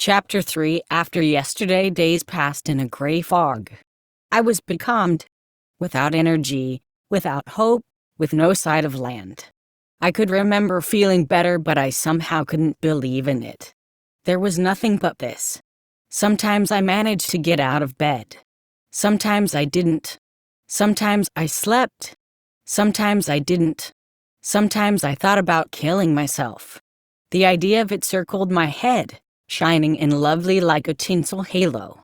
Chapter 3. After yesterday, days passed in a gray fog. I was becalmed, without energy, without hope, with no sight of land. I could remember feeling better, but I somehow couldn't believe in it. There was nothing but this. Sometimes I managed to get out of bed. Sometimes I didn't. Sometimes I slept. Sometimes I didn't. Sometimes I thought about killing myself. The idea of it circled my head, shining and lovely like a tinsel halo.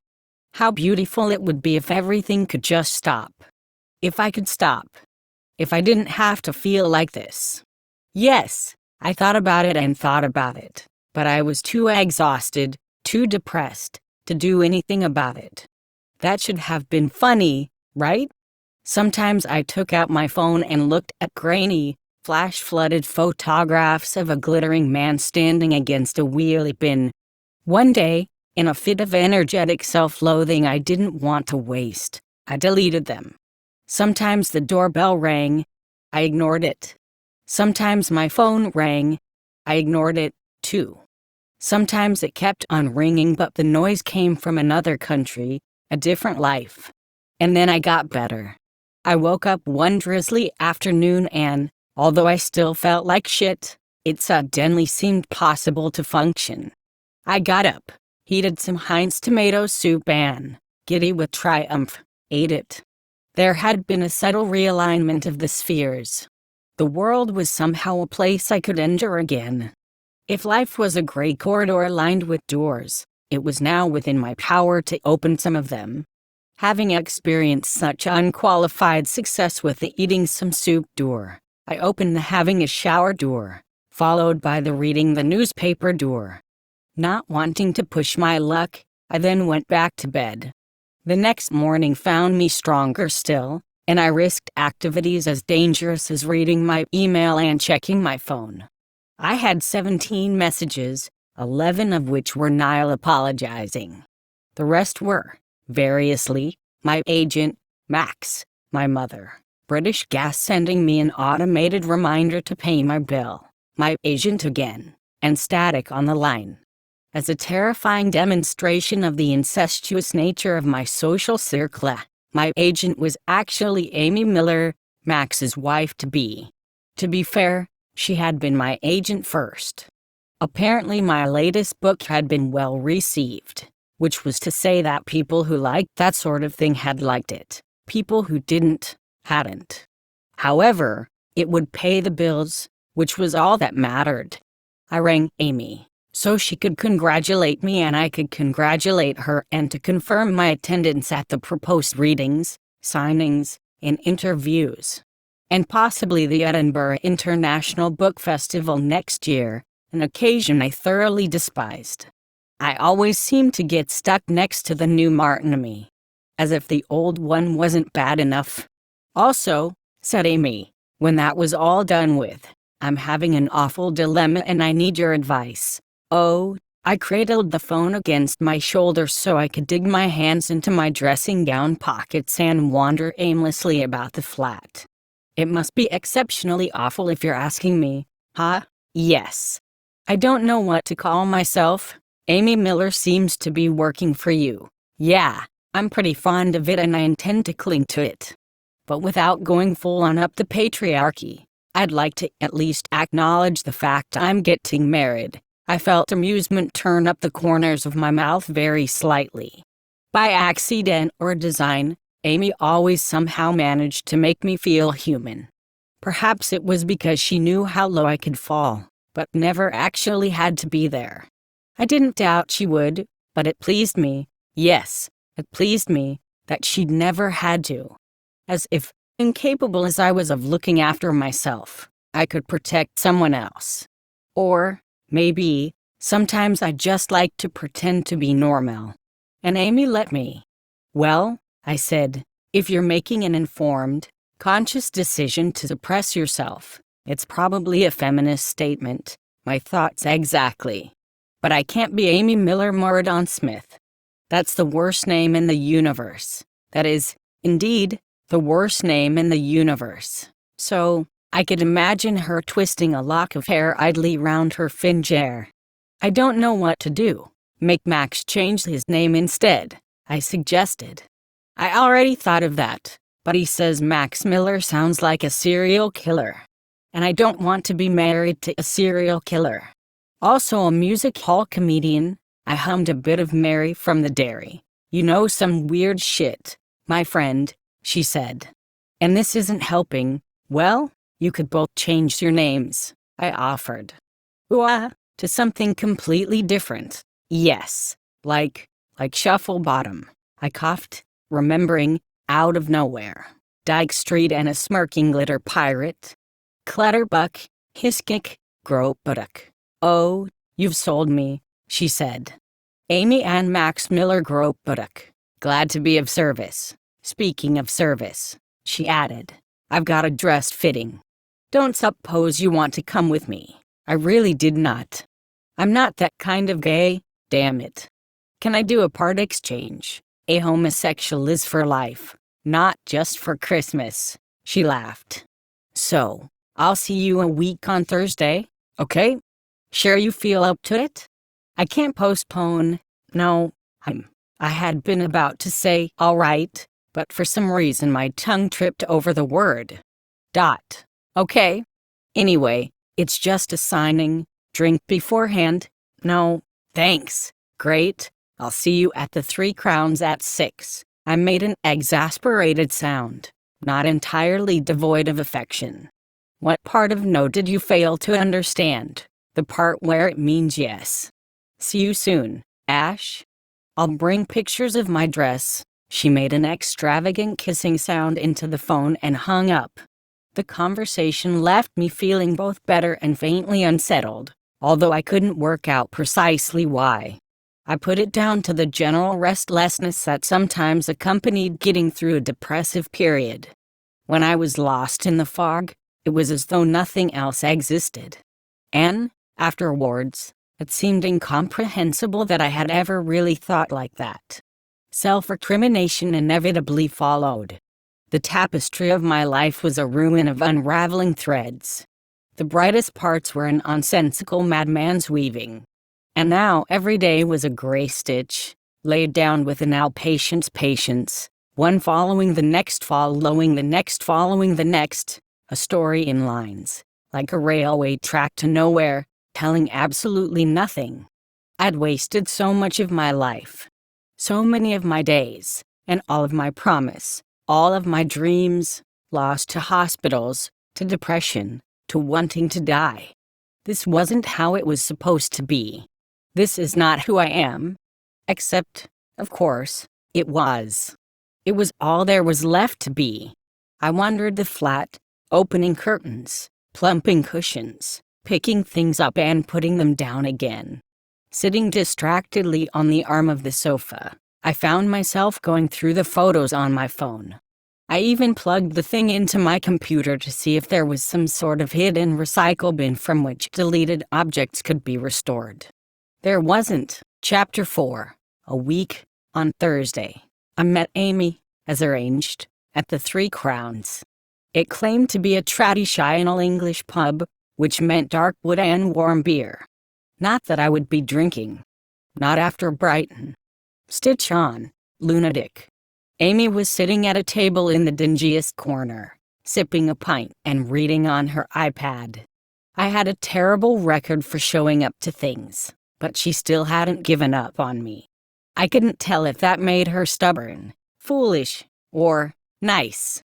How beautiful it would be if everything could just stop. If I could stop. If I didn't have to feel like this. Yes, I thought about it and thought about it, but I was too exhausted, too depressed, to do anything about it. That should have been funny, right? Sometimes I took out my phone and looked at grainy, flash-flooded photographs of a glittering man standing against a wheelie bin. One day, in a fit of energetic self-loathing I didn't want to waste, I deleted them. Sometimes the doorbell rang. I ignored it. Sometimes my phone rang. I ignored it, too. Sometimes it kept on ringing, but the noise came from another country, a different life. And then I got better. I woke up one drizzly afternoon and, although I still felt like shit, it suddenly seemed possible to function. I got up, heated some Heinz tomato soup and, giddy with triumph, ate it. There had been a subtle realignment of the spheres. The world was somehow a place I could enter again. If life was a gray corridor lined with doors, it was now within my power to open some of them. Having experienced such unqualified success with the eating some soup door, I opened the having a shower door, followed by the reading the newspaper door. Not wanting to push my luck, I then went back to bed. The next morning found me stronger still, and I risked activities as dangerous as reading my email and checking my phone. I had 17 messages, 11 of which were Niall apologizing. The rest were, variously, my agent, Max, my mother, British Gas sending me an automated reminder to pay my bill, my agent again, and static on the line. As a terrifying demonstration of the incestuous nature of my social circle, my agent was actually Amy Miller, Max's wife-to-be. To be fair, she had been my agent first. Apparently my latest book had been well received, which was to say that people who liked that sort of thing had liked it. People who didn't, hadn't. However, it would pay the bills, which was all that mattered. I rang Amy, so she could congratulate me and I could congratulate her, and to confirm my attendance at the proposed readings, signings, and interviews. And possibly the Edinburgh International Book Festival next year, an occasion I thoroughly despised. I always seemed to get stuck next to the new Martinamy, as if the old one wasn't bad enough. Also, said Amy, when that was all done with, I'm having an awful dilemma and I need your advice. Oh, I cradled the phone against my shoulder so I could dig my hands into my dressing gown pockets and wander aimlessly about the flat. It must be exceptionally awful if you're asking me, huh? Yes. I don't know what to call myself. Amy Miller seems to be working for you. Yeah, I'm pretty fond of it and I intend to cling to it. But without going full on up the patriarchy, I'd like to at least acknowledge the fact I'm getting married. I felt amusement turn up the corners of my mouth very slightly. By accident or design, Amy always somehow managed to make me feel human. Perhaps it was because she knew how low I could fall, but never actually had to be there. I didn't doubt she would, but it pleased me, yes, it pleased me, that she'd never had to. As if, incapable as I was of looking after myself, I could protect someone else. Or, maybe, sometimes I just like to pretend to be normal. And Amy let me. Well, I said, if you're making an informed, conscious decision to suppress yourself, it's probably a feminist statement. My thoughts exactly. But I can't be Amy Miller Moradon Smith. That's the worst name in the universe. That is, indeed, the worst name in the universe. So, I could imagine her twisting a lock of hair idly round her fin chair. I don't know what to do. Make Max change his name instead, I suggested. I already thought of that, but he says Max Miller sounds like a serial killer. And I don't want to be married to a serial killer. Also a music hall comedian, I hummed a bit of Mary from the Dairy. You know, some weird shit, my friend, she said. And this isn't helping. Well, you could both change your names, I offered. To something completely different. Yes, like Shuffle Bottom, I coughed, remembering, out of nowhere. Dyke Street and a smirking glitter pirate. Clutterbuck, Hiskick, Gropuddock. Oh, you've sold me, she said. Amy and Max Miller Gropuddock. Glad to be of service. Speaking of service, she added, I've got a dress fitting. Don't suppose you want to come with me. I really did not. I'm not that kind of gay, damn it. Can I do a part exchange? A homosexual is for life, not just for Christmas, she laughed. So, I'll see you a week on Thursday, okay? Sure you feel up to it? I can't postpone. No, I had been about to say all right, but for some reason my tongue tripped over the word. Okay. Anyway, it's just a signing. Drink beforehand? No, thanks. Great. I'll see you at the 3 Crowns at 6. I made an exasperated sound, not entirely devoid of affection. What part of no did you fail to understand? The part where it means yes. See you soon, Ash. I'll bring pictures of my dress. She made an extravagant kissing sound into the phone and hung up. The conversation left me feeling both better and faintly unsettled, although I couldn't work out precisely why. I put it down to the general restlessness that sometimes accompanied getting through a depressive period. When I was lost in the fog, it was as though nothing else existed. And, afterwards, it seemed incomprehensible that I had ever really thought like that. Self-recrimination inevitably followed. The tapestry of my life was a ruin of unraveling threads. The brightest parts were an nonsensical madman's weaving. And now every day was a gray stitch, laid down with an outpatient's patience, one following the next, following the next, following the next, a story in lines, like a railway track to nowhere, telling absolutely nothing. I'd wasted so much of my life, so many of my days, and all of my promise, all of my dreams, lost to hospitals, to depression, to wanting to die. This wasn't how it was supposed to be. This is not who I am. Except, of course, it was. It was all there was left to be. I wandered the flat, opening curtains, plumping cushions, picking things up and putting them down again. Sitting distractedly on the arm of the sofa, I found myself going through the photos on my phone. I even plugged the thing into my computer to see if there was some sort of hidden recycle bin from which deleted objects could be restored. There wasn't. Chapter 4. A week, on Thursday, I met Amy, as arranged, at the 3 Crowns. It claimed to be a traditional English pub, which meant dark wood and warm beer. Not that I would be drinking. Not after Brighton. Stitch on, lunatic. Amy was sitting at a table in the dingiest corner, sipping a pint and reading on her iPad. I had a terrible record for showing up to things, but she still hadn't given up on me. I couldn't tell if that made her stubborn, foolish, or nice.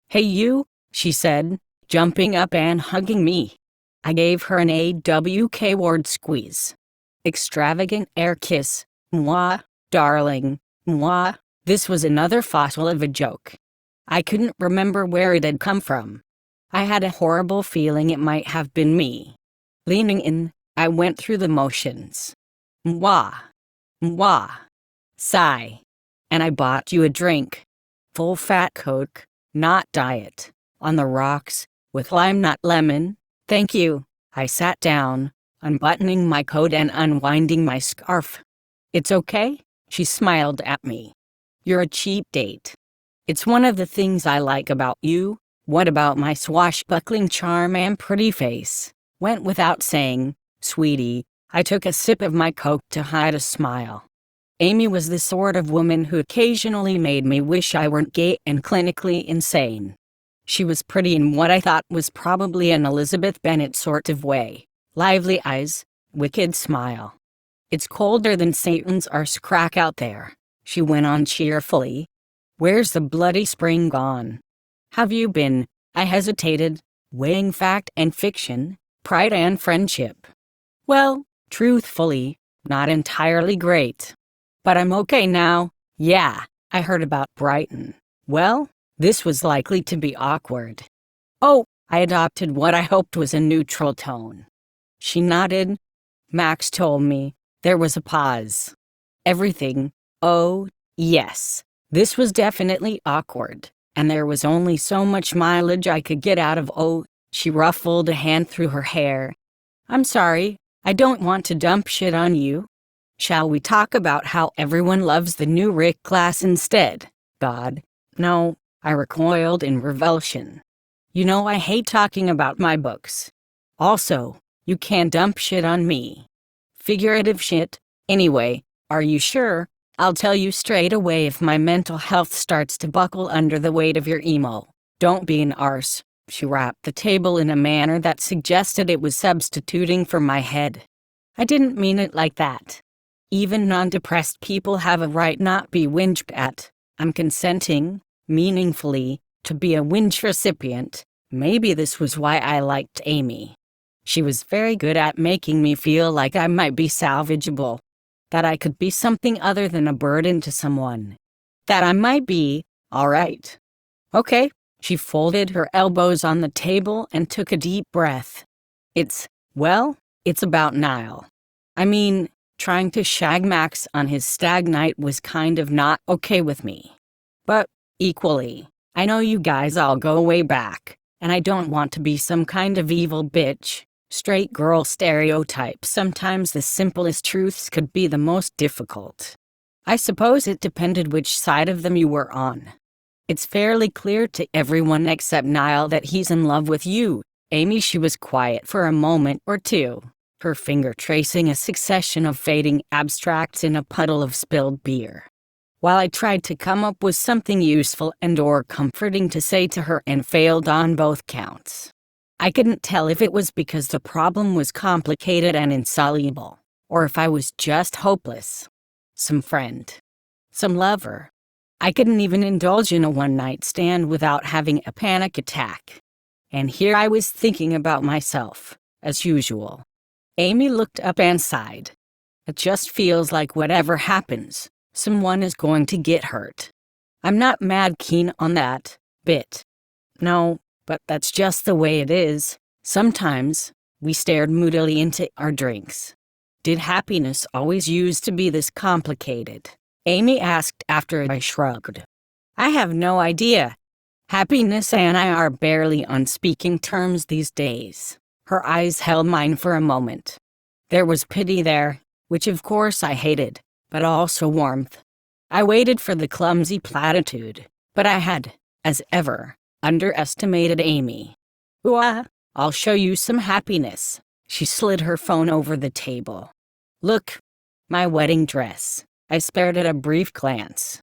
Hey you, she said, jumping up and hugging me. I gave her an AWK word squeeze. Extravagant air kiss. Mwah, darling, mwah. This was another fossil of a joke. I couldn't remember where it had come from. I had a horrible feeling it might have been me. Leaning in, I went through the motions. Mwah, mwah, sigh. And I bought you a drink. Full fat Coke, not diet, on the rocks, with lime not lemon. Thank you. I sat down, unbuttoning my coat and unwinding my scarf. It's okay? She smiled at me. You're a cheap date. It's one of the things I like about you. What about my swashbuckling charm and pretty face? Went without saying, sweetie, I took a sip of my Coke to hide a smile. Amy was the sort of woman who occasionally made me wish I weren't gay and clinically insane. She was pretty in what I thought was probably an Elizabeth Bennet sort of way. Lively eyes, wicked smile. "It's colder than Satan's arse crack out there," she went on cheerfully. "Where's the bloody spring gone? Have you been?" I hesitated, weighing fact and fiction, pride and friendship. "Well, truthfully, not entirely great. But I'm okay now. Yeah, I heard about Brighton." Well, this was likely to be awkward. "Oh," I adopted what I hoped was a neutral tone. She nodded. "Max told me." There was a pause. "Everything." Oh, yes. This was definitely awkward, and there was only so much mileage I could get out of She ruffled a hand through her hair. "I'm sorry, I don't want to dump shit on you. Shall we talk about how everyone loves the new Rick class instead?" "God, no," I recoiled in revulsion. "You know I hate talking about my books. Also, you can't dump shit on me." "Figurative shit. Anyway, are you sure? I'll tell you straight away if my mental health starts to buckle under the weight of your emo. Don't be an arse." She rapped the table in a manner that suggested it was substituting for my head. "I didn't mean it like that. Even non-depressed people have a right not be whinged at. I'm consenting, meaningfully, to be a whinge recipient." Maybe this was why I liked Amy. She was very good at making me feel like I might be salvageable. That I could be something other than a burden to someone. That I might be, all right. Okay. She folded her elbows on the table and took a deep breath. It's about Niall. I mean, trying to shag Max on his stag night was kind of not okay with me. But, equally, I know you guys all go way back, and I don't want to be some kind of evil bitch. Straight girl stereotype. Sometimes the simplest truths could be the most difficult. I suppose it depended which side of them you were on. It's fairly clear to everyone except Niall that he's in love with you, Amy. She was quiet for a moment or two, her finger tracing a succession of fading abstracts in a puddle of spilled beer. While I tried to come up with something useful and/or comforting to say to her and failed on both counts. I couldn't tell if it was because the problem was complicated and insoluble, or if I was just hopeless. Some friend. Some lover. I couldn't even indulge in a one-night stand without having a panic attack. And here I was thinking about myself, as usual. Amy looked up and sighed. "It just feels like whatever happens, someone is going to get hurt. I'm not mad keen on that bit. No, but that's just the way it is. Sometimes." We stared moodily into our drinks. "Did happiness always used to be this complicated?" Amy asked after I shrugged. "I have no idea. Happiness and I are barely on speaking terms these days." Her eyes held mine for a moment. There was pity there, which of course I hated, but also warmth. I waited for the clumsy platitude, but I had, as ever, underestimated Amy. I'll show you some happiness." She slid her phone over the table. "Look, my wedding dress." I spared it a brief glance.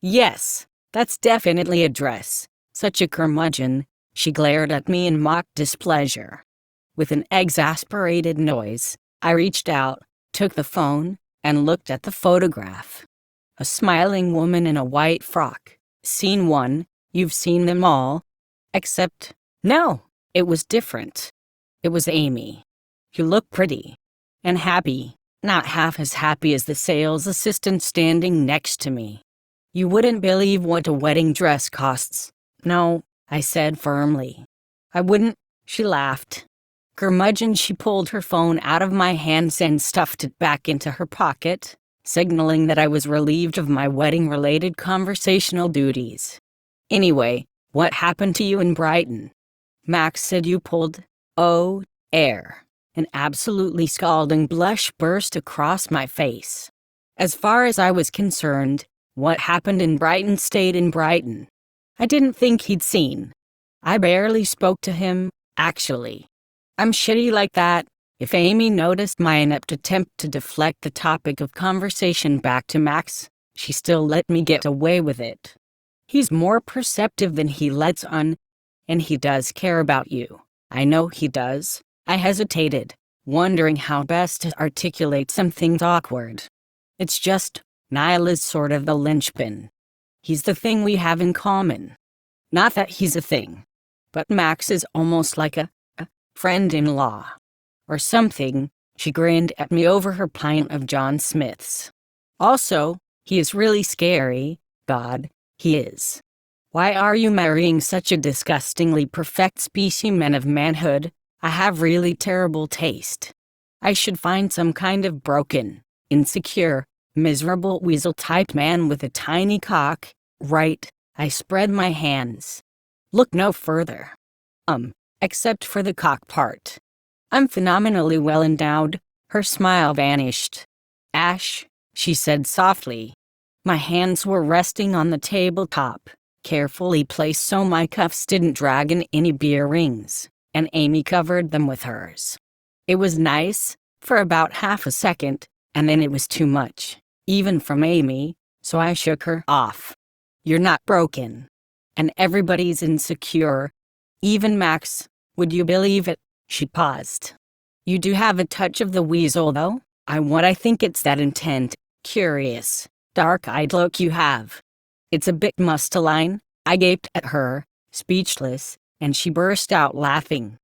"Yes, that's definitely a dress. Such a curmudgeon." She glared at me in mock displeasure. With an exasperated noise, I reached out, took the phone, and looked at the photograph. A smiling woman in a white frock. Scene 1. You've seen them all. Except, no, it was different. It was Amy. You look pretty. And happy. Not half as happy as the sales assistant standing next to me. "You wouldn't believe what a wedding dress costs." "No," I said firmly. "I wouldn't," she laughed. Curmudgeon. She pulled her phone out of my hands and stuffed it back into her pocket, signaling that I was relieved of my wedding-related conversational duties. "Anyway, what happened to you in Brighton?" "Max said you pulled, air." An absolutely scalding blush burst across my face. As far as I was concerned, what happened in Brighton stayed in Brighton. I didn't think he'd seen. I barely spoke to him, actually. I'm shitty like that. If Amy noticed my inept attempt to deflect the topic of conversation back to Max, she still let me get away with it. He's more perceptive than he lets on, and he does care about you. I know he does. I hesitated, wondering how best to articulate something awkward. It's just, Niall is sort of the linchpin. He's the thing we have in common. Not that he's a thing, but Max is almost like a friend-in-law. Or something. She grinned at me over her pint of John Smith's. Also, he is really scary. God, he is. Why are you marrying such a disgustingly perfect specimen of manhood? I have really terrible taste. I should find some kind of broken, insecure, miserable weasel-type man with a tiny cock, right? I spread my hands. Look no further. Except for the cock part. I'm phenomenally well endowed. Her smile vanished. Ash, she said softly. My hands were resting on the tabletop, carefully placed so my cuffs didn't drag in any beer rings, and Amy covered them with hers. It was nice, for about half a second, and then it was too much, even from Amy, so I shook her off. You're not broken. And everybody's insecure. Even Max, would you believe it? She paused. You do have a touch of the weasel though. I think it's that intent, curious, dark-eyed look you have. It's a bit masculine. I gaped at her, speechless, and she burst out laughing.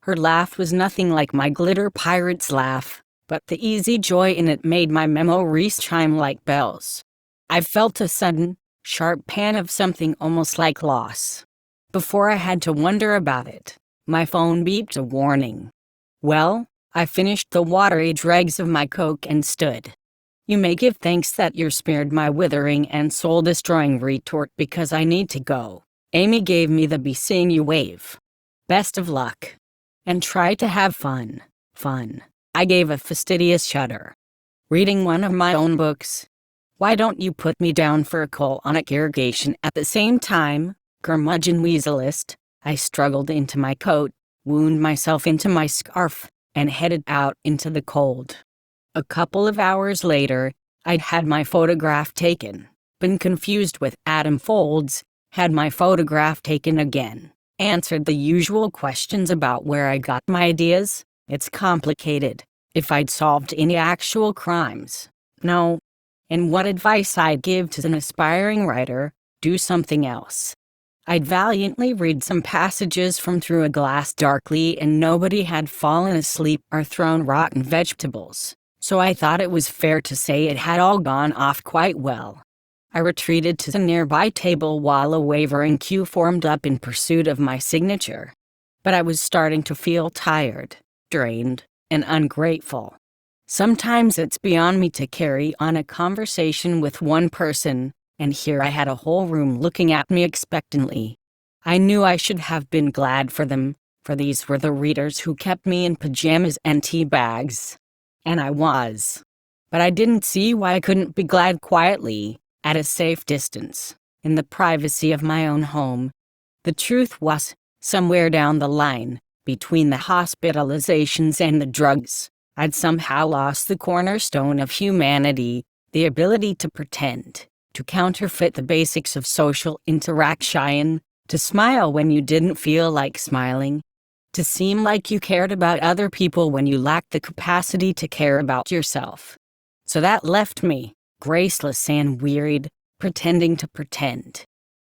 Her laugh was nothing like my glitter pirate's laugh, but the easy joy in it made my memories chime like bells. I felt a sudden, sharp pang of something almost like loss. Before I had to wonder about it, my phone beeped a warning. Well, I finished the watery dregs of my Coke and stood. You may give thanks that you're spared my withering and soul-destroying retort because I need to go. Amy gave me the be seeing you wave. Best of luck. And try to have fun. Fun. I gave a fastidious shudder. Reading one of my own books. Why don't you put me down for a colonic irrigation at the same time, curmudgeon weaselist? I struggled into my coat, wound myself into my scarf, and headed out into the cold. A couple of hours later, I'd had my photograph taken, been confused with Adam Folds, had my photograph taken again, answered the usual questions about where I got my ideas. It's complicated. If I'd solved any actual crimes. No. And what advice I'd give to an aspiring writer, do something else. I'd valiantly read some passages from Through a Glass Darkly and nobody had fallen asleep or thrown rotten vegetables, so I thought it was fair to say it had all gone off quite well. I retreated to the nearby table while a wavering queue formed up in pursuit of my signature. But I was starting to feel tired, drained, and ungrateful. Sometimes it's beyond me to carry on a conversation with one person, and here I had a whole room looking at me expectantly. I knew I should have been glad for them, for these were the readers who kept me in pajamas and tea bags. And I was. But I didn't see why I couldn't be glad quietly, at a safe distance, in the privacy of my own home. The truth was, somewhere down the line, between the hospitalizations and the drugs, I'd somehow lost the cornerstone of humanity, the ability to pretend, to counterfeit the basics of social interaction, to smile when you didn't feel like smiling, to seem like you cared about other people when you lacked the capacity to care about yourself. So that left me, graceless and wearied, pretending to pretend.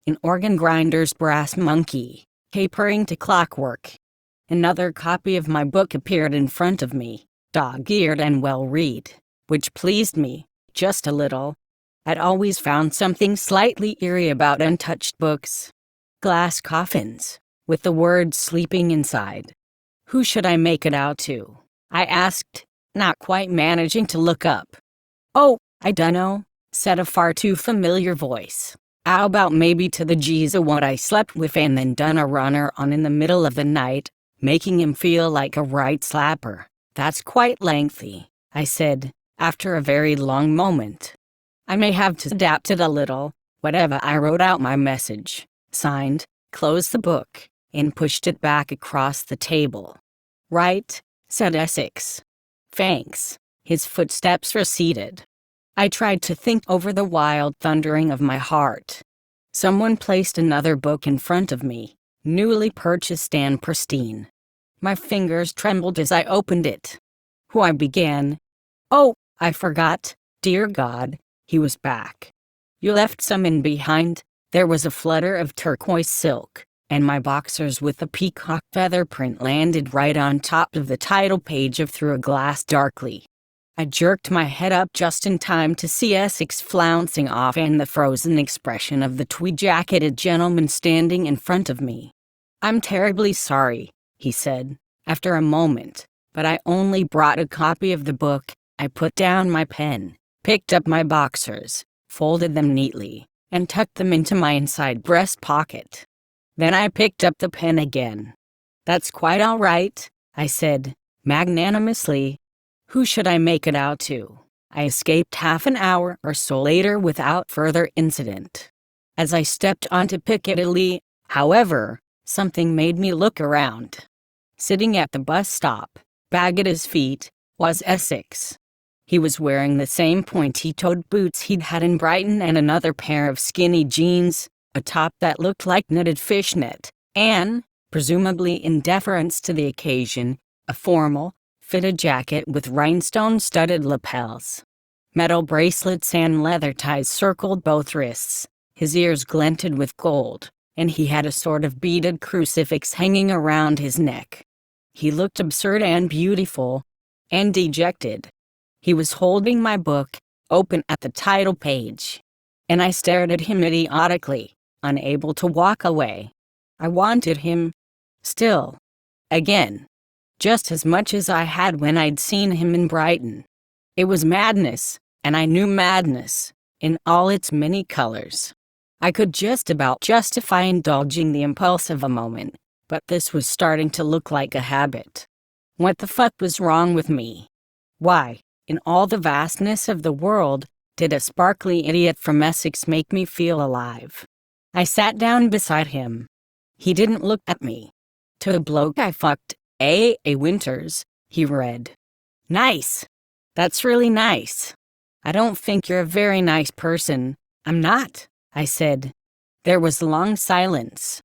An organ grinder's brass monkey, capering to clockwork. Another copy of my book appeared in front of me, dog-eared and well-read, which pleased me, just a little. I'd always found something slightly eerie about untouched books. Glass coffins, with the words sleeping inside. Who should I make it out to? I asked, not quite managing to look up. Oh, I dunno, said a far too familiar voice. How about maybe to the G's of what I slept with and then done a runner on in the middle of the night, making him feel like a right slapper. That's quite lengthy, I said, after a very long moment. I may have to adapt it a little. Whatever. I wrote out my message, signed, closed the book, and pushed it back across the table. Right, said Essex. Thanks. His footsteps receded. I tried to think over the wild thundering of my heart. Someone placed another book in front of me, newly purchased and pristine. My fingers trembled as I opened it. Who I began. Oh, I forgot. Dear God, he was back. You left some in behind. There was a flutter of turquoise silk, and my boxers with the peacock feather print landed right on top of the title page of Through a Glass Darkly. I jerked my head up just in time to see Essex flouncing off and the frozen expression of the tweed-jacketed gentleman standing in front of me. I'm terribly sorry, he said, after a moment, but I only brought a copy of the book. I put down my pen, picked up my boxers, folded them neatly, and tucked them into my inside breast pocket. Then I picked up the pen again. That's quite all right, I said, magnanimously. Who should I make it out to? I escaped half an hour or so later without further incident. As I stepped onto Piccadilly, however, something made me look around. Sitting at the bus stop, bag at his feet, was Essex. He was wearing the same pointy-toed boots he'd had in Brighton and another pair of skinny jeans, a top that looked like knitted fishnet, and, presumably in deference to the occasion, a formal, fitted jacket with rhinestone-studded lapels. Metal bracelets and leather ties circled both wrists, his ears glinted with gold, and he had a sort of beaded crucifix hanging around his neck. He looked absurd and beautiful, and dejected. He was holding my book, open at the title page, and I stared at him idiotically, unable to walk away. I wanted him. Still. Again. Just as much as I had when I'd seen him in Brighton. It was madness, and I knew madness, in all its many colors. I could just about justify indulging the impulse of a moment, but this was starting to look like a habit. What the fuck was wrong with me? Why, in all the vastness of the world, did a sparkly idiot from Essex make me feel alive? I sat down beside him. He didn't look at me. To the bloke I fucked, A. Winters, he read. Nice. That's really nice. I don't think you're a very nice person. I'm not, I said. There was a long silence.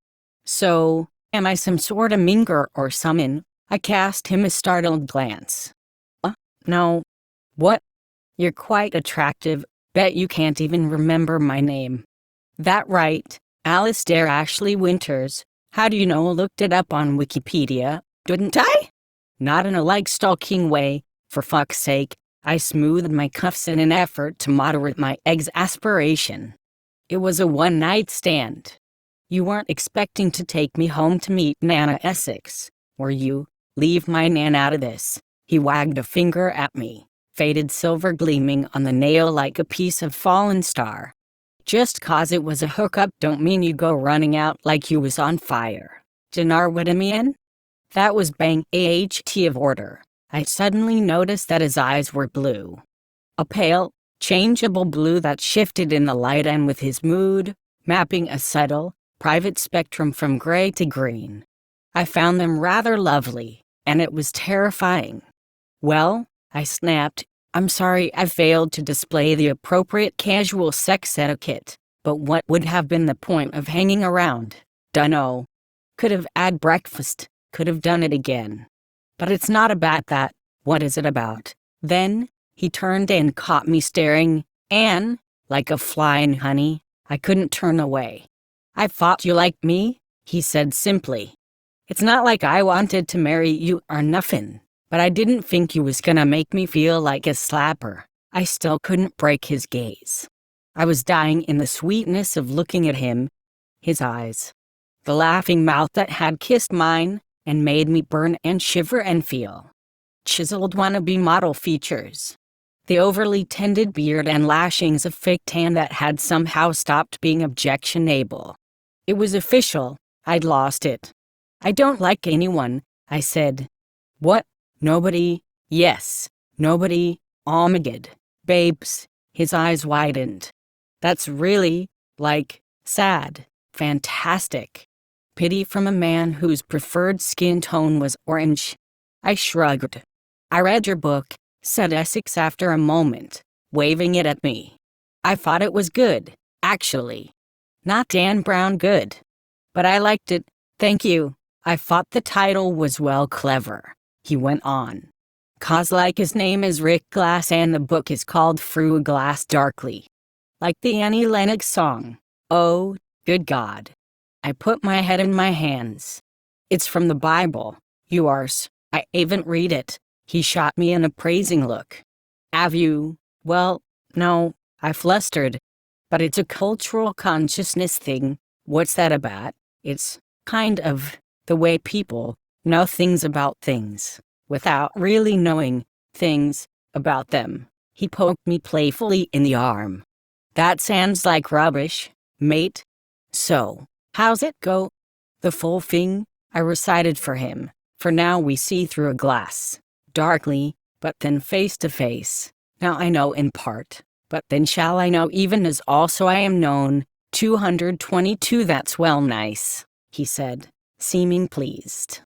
So, am I some sort of minger or someone? I cast him a startled glance. No. What? You're quite attractive. Bet you can't even remember my name. That right, Alistair Ashley Winters. How do you know? Looked it up on Wikipedia, didn't I? Not in a like-stalking way, for fuck's sake. I smoothed my cuffs in an effort to moderate my exasperation. It was a one-night stand. You weren't expecting to take me home to meet Nana Essex, were you? Leave my Nan out of this. He wagged a finger at me, faded silver gleaming on the nail like a piece of fallen star. Just 'cause it was a hookup don't mean you go running out like you was on fire. Dinar what I mean? That was bang aht of order. I suddenly noticed that his eyes were blue. A pale, changeable blue that shifted in the light and with his mood, mapping a subtle, private spectrum from gray to green. I found them rather lovely, and it was terrifying. Well, I snapped, I'm sorry I failed to display the appropriate casual sex etiquette, but what would have been the point of hanging around? Dunno. Could have had breakfast, could have done it again. But it's not about that. What is it about? Then, he turned and caught me staring, and, like a fly in honey, I couldn't turn away. I thought you liked me, he said simply. It's not like I wanted to marry you or nothing, but I didn't think you was gonna make me feel like a slapper. I still couldn't break his gaze. I was dying in the sweetness of looking at him, his eyes. The laughing mouth that had kissed mine, and made me burn and shiver and feel. Chiseled wannabe model features. The overly tended beard and lashings of fake tan that had somehow stopped being objectionable. It was official, I'd lost it. I don't like anyone, I said. What? Nobody? Yes, nobody. Oh my God. Babes. His eyes widened. That's really, sad, fantastic. Pity from a man whose preferred skin tone was orange. I shrugged. I read your book, said Essex after a moment, waving it at me. I thought it was good, actually. Not Dan Brown good. But I liked it, thank you. I thought the title was well clever, he went on. 'Cause like his name is Rick Glass and the book is called Through a Glass Darkly. Like the Annie Lennox song. Oh, good God. I put my head in my hands. It's from the Bible, yours. I haven't read it. He shot me an appraising look. Have you? Well, no, I flustered. But it's a cultural consciousness thing. What's that about? It's kind of the way people know things about things, without really knowing things about them. He poked me playfully in the arm. That sounds like rubbish, mate. So, how's it go? The full thing, I recited for him. For now we see through a glass, darkly, but then face to face. Now I know in part, but then shall I know even as also I am known. 222 That's well nice, he said, seeming pleased.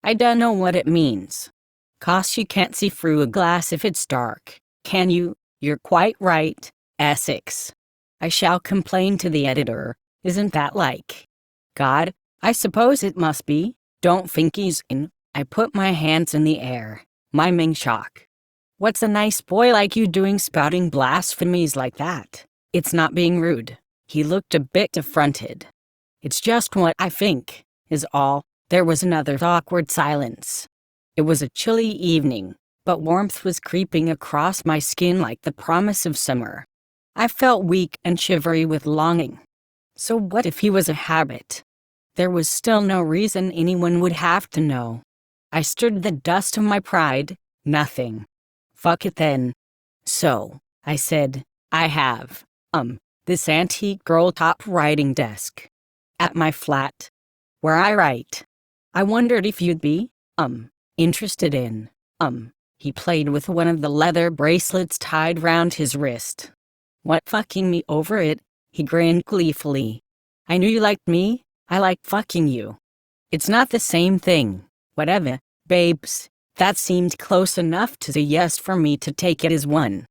I don't know what it means. 'Cause you can't see through a glass if it's dark, can you? You're quite right, Essex. I shall complain to the editor, isn't that like God? I suppose it must be. Don't think he's in. I put my hands in the air, miming shock. What's a nice boy like you doing spouting blasphemies like that? It's not being rude. He looked a bit affronted. It's just what I think, is all. There was another awkward silence. It was a chilly evening, but warmth was creeping across my skin like the promise of summer. I felt weak and shivery with longing. So what if he was a habit? There was still no reason anyone would have to know. I stirred the dust of my pride. Nothing. Fuck it then. So, I said, I have, this antique roll-top writing desk. At my flat. Where I write. I wondered if you'd be, interested in, he played with one of the leather bracelets tied round his wrist. What, fucking me over it? He grinned gleefully. I knew you liked me. I like fucking you. It's not the same thing. Whatever, babes. That seemed close enough to a yes for me to take it as one.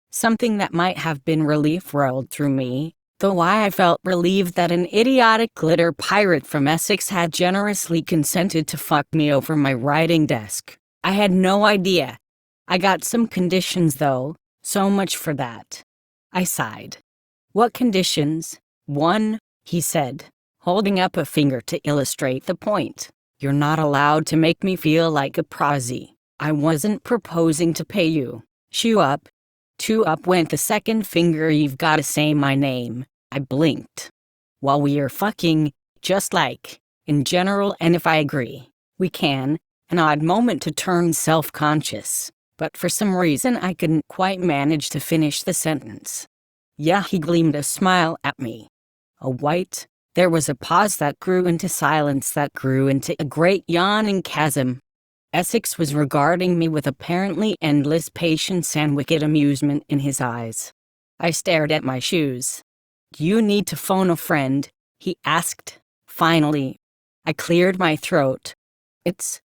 Something that might have been relief rolled through me, though why I felt relieved that an idiotic glitter pirate from Essex had generously consented to fuck me over my writing desk. I had no idea. I got some conditions though, so much for that. I sighed. What conditions? One, he said, holding up a finger to illustrate the point. You're not allowed to make me feel like a prosy. I wasn't proposing to pay you. Shoo up. 2 up went the second finger. You've gotta say my name. I blinked. While we are fucking, just like, in general, and if I agree, we can, an odd moment to turn self-conscious, but for some reason I couldn't quite manage to finish the sentence. Yeah, he gleamed a smile at me. A white. There was a pause that grew into silence that grew into a great yawning chasm. Essex was regarding me with apparently endless patience and wicked amusement in his eyes. I stared at my shoes. Do you need to phone a friend? He asked, finally. I cleared my throat. It's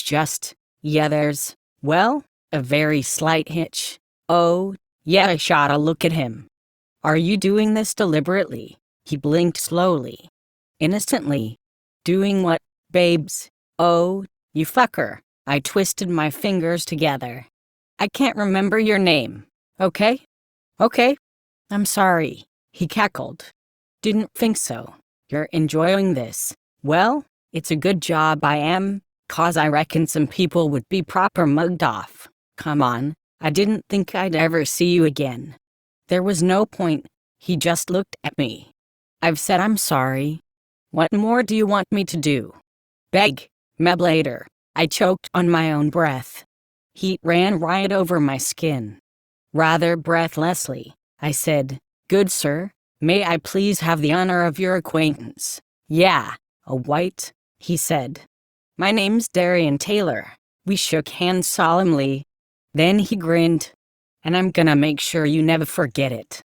just, yeah, there's, well, a very slight hitch. Oh, yeah, I shot a look at him. Are you doing this deliberately? He blinked slowly. Innocently. Doing what, babes? Oh, you fucker. I twisted my fingers together. I can't remember your name. Okay? Okay. I'm sorry, he cackled. Didn't think so. You're enjoying this. Well, it's a good job I am, 'cause I reckon some people would be proper mugged off. Come on, I didn't think I'd ever see you again. There was no point, he just looked at me. I've said I'm sorry. What more do you want me to do? Beg, maybe later. I choked on my own breath. Heat ran right over my skin. Rather breathlessly, I said, Good sir, may I please have the honor of your acquaintance? Yeah, a white, he said. My name's Darian Taylor. We shook hands solemnly. Then he grinned. And I'm gonna make sure you never forget it.